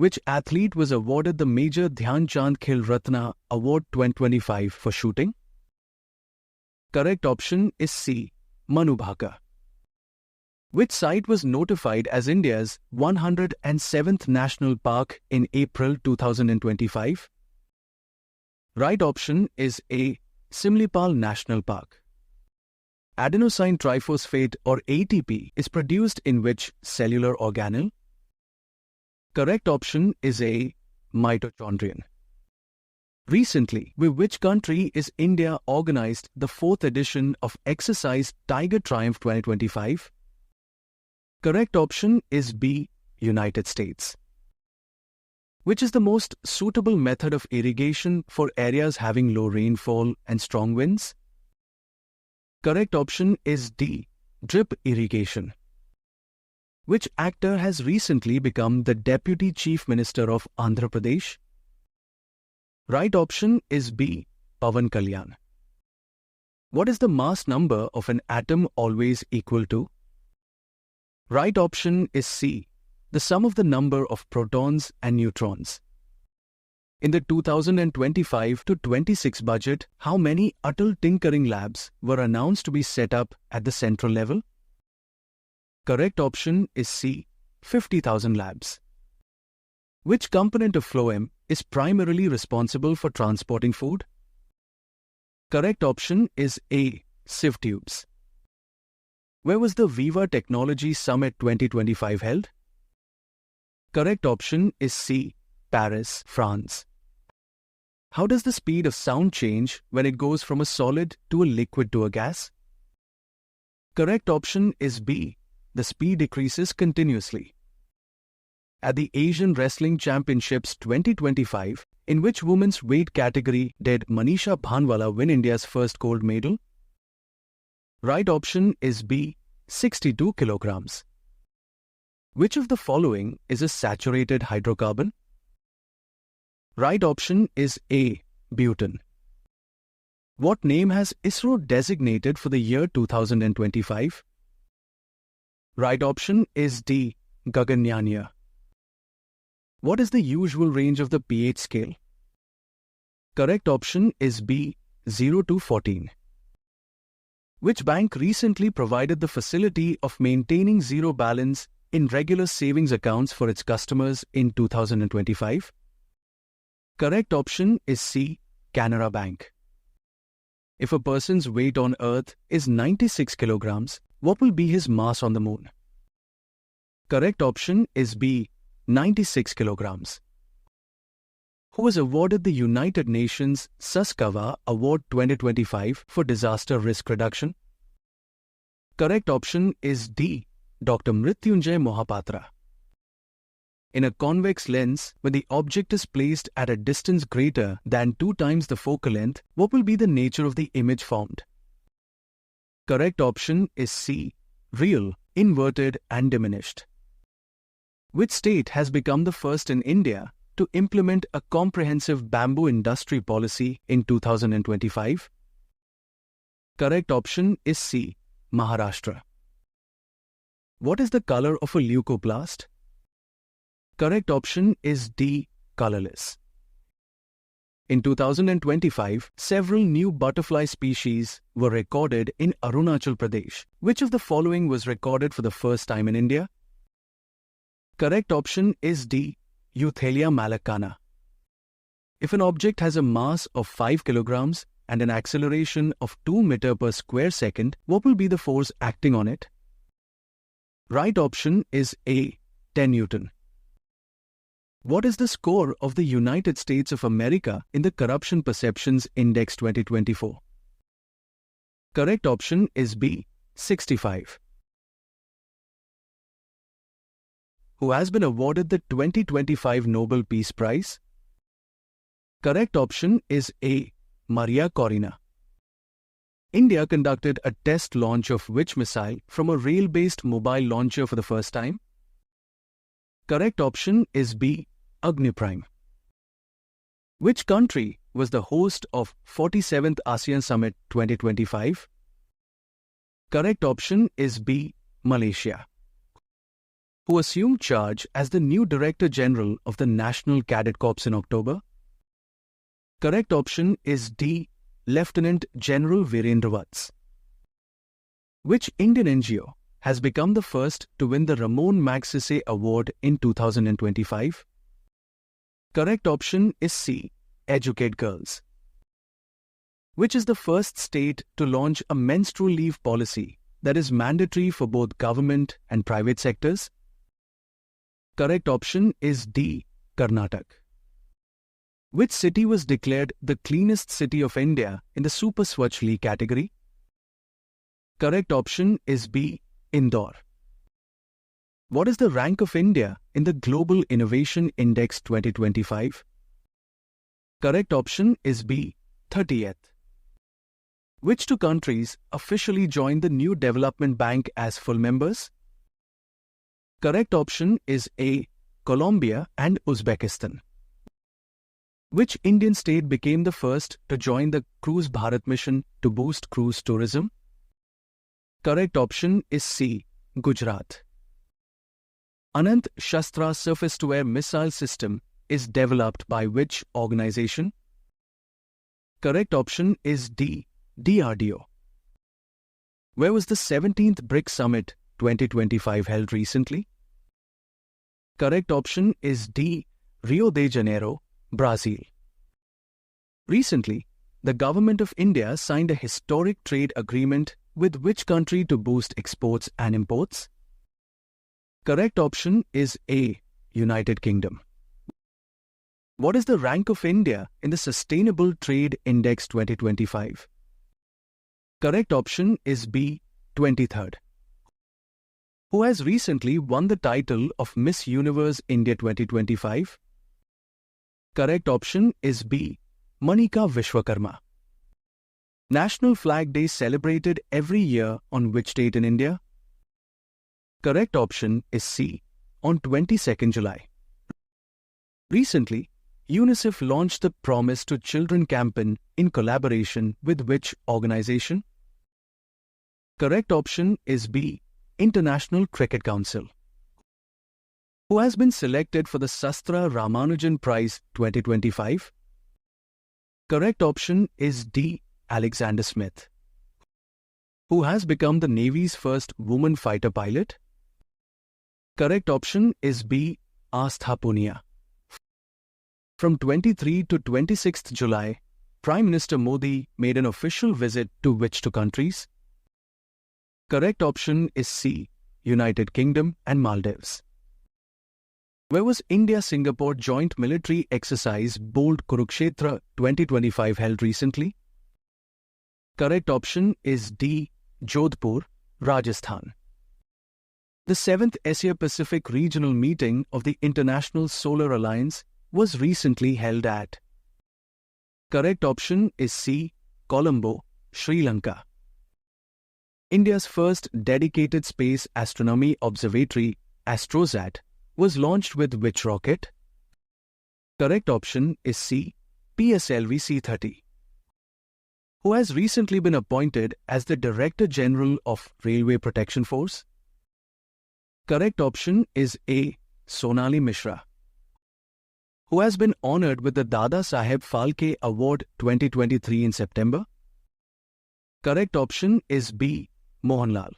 Which athlete was awarded the Major Dhyan Chand Khel Ratna Award 2025 for shooting? Correct option is C. Manu Bhakar. Which site was notified as India's 107th national park in April 2025? Right option is A. Simlipal National Park. Adenosine triphosphate or ATP is produced in which cellular organelle? Correct option is A. Mitochondrion. Recently, with which country is India organized the 4th edition of Exercise Tiger Triumph 2025? Correct option is B. United States. Which is the most suitable method of irrigation for areas having low rainfall and strong winds? Correct option is D. Drip irrigation. Which actor has recently become the Deputy Chief Minister of Andhra Pradesh? Right option is B. Pawan Kalyan. What is the mass number of an atom always equal to? Right option is C. The sum of the number of protons and neutrons. In the 2025-26 budget, how many Atal Tinkering Labs were announced to be set up at the central level? Correct option is C. 50,000 labs. Which component of phloem is primarily responsible for transporting food? Correct option is A. Sieve tubes. Where was the Viva Technology Summit 2025 held? Correct option is C. Paris, France. How does the speed of sound change when it goes from a solid to a liquid to a gas? Correct option is B. The speed decreases continuously. At the Asian Wrestling Championships 2025, in which women's weight category did Manisha Bhanwala win India's first gold medal? Right option is B. 62 kilograms. Which of the following is a saturated hydrocarbon? Right option is A. Butane. What name has ISRO designated for the year 2025? Right option is D. Gaganyaan. What is the usual range of the pH scale? Correct option is B. 0 to 14. Which bank recently provided the facility of maintaining zero balance in regular savings accounts for its customers in 2025? Correct option is C. Canara Bank. If a person's weight on Earth is 96 kilograms, what will be his mass on the Moon? Correct option is B. 96 kilograms. Who was awarded the United Nations Saskava Award 2025 for disaster risk reduction? Correct option is D. Dr. Mrityunjay Mohapatra. In a convex lens, when the object is placed at a distance greater than 2 times the focal length, what will be the nature of the image formed? Correct option is C. Real, inverted and diminished. Which state has become the first in India to implement a comprehensive bamboo industry policy in 2025? Correct option is C. Maharashtra. What is the color of a leucoplast? Correct option is D. Colorless. In 2025, several new butterfly species were recorded in Arunachal Pradesh. Which of the following was recorded for the first time in India? Correct option is D. Euthelia malacana. If an object has a mass of 5 kilograms and an acceleration of 2 meters per square second, what will be the force acting on it? Right option is A. 10 Newton. What is the score of the United States of America in the Corruption Perceptions Index 2024? Correct option is B. 65. Who has been awarded the 2025 Nobel Peace Prize? Correct option is A. Maria Corina. India conducted a test launch of which missile from a rail-based mobile launcher for the first time? Correct option is B. Agni Prime. Which country was the host of 47th ASEAN Summit 2025? Correct option is B. Malaysia. who assumed charge as the new Director General of the National Cadet Corps in October? Correct option is D. Lieutenant General Virendra Vats. Which Indian NGO has become the first to win the Ramon Magsaysay Award in 2025? Correct option is C. Educate Girls. Which is the first state to launch a menstrual leave policy that is mandatory for both government and private sectors? Correct option is D. Karnataka. Which city was declared the cleanest city of India in the Super Swachh League category? Correct option is B. Indore. What is the rank of India in the Global Innovation Index 2025? Correct option is B. 30th. Which two countries officially joined the new development bank as full members? Correct option is A. Colombia and Uzbekistan. Which Indian state became the first to join the Cruise Bharat mission to boost cruise tourism? Correct option is C. Gujarat. Anant Shastra surface-to-air missile system is developed by which organization? Correct option is D. DRDO. Where was the 17th BRICS Summit 2025 held recently? Correct option is D. Rio de Janeiro, Brazil. Recently, the Government of India signed a historic trade agreement with which country to boost exports and imports? Correct option is A. United Kingdom. What is the rank of India in the Sustainable Trade Index 2025? Correct option is B. 23rd. Who has recently won the title of Miss Universe India 2025? Correct option is B. Manika Vishwakarma. National Flag Day celebrated every year on which date in India? Correct option is C. On 22nd July. Recently, UNICEF launched the Promise to Children campaign in collaboration with which organization? Correct option is B. International Cricket Council. Who has been selected for the Sastra Ramanujan Prize 2025? Correct option is D. Alexander Smith. Who has become the Navy's first woman fighter pilot? Correct option is B. Astha Punia. From 23 to 26th July, Prime Minister Modi made an official visit to which two countries? Correct option is C. United Kingdom and Maldives. Where was India-Singapore Joint Military Exercise Bold Kurukshetra 2025 held recently? Correct option is D. Jodhpur, Rajasthan. The 7th Asia-Pacific Regional Meeting of the International Solar Alliance was recently held at. Correct option is C. Colombo, Sri Lanka. India's first dedicated space astronomy observatory, AstroSat, was launched with which rocket? Correct option is C. PSLV C-30. Who has recently been appointed as the Director General of Railway Protection Force? Correct option is A. Sonali Mishra. Who has been honored with the Dada Saheb Phalke Award 2023 in September? Correct option is B. Mohanlal.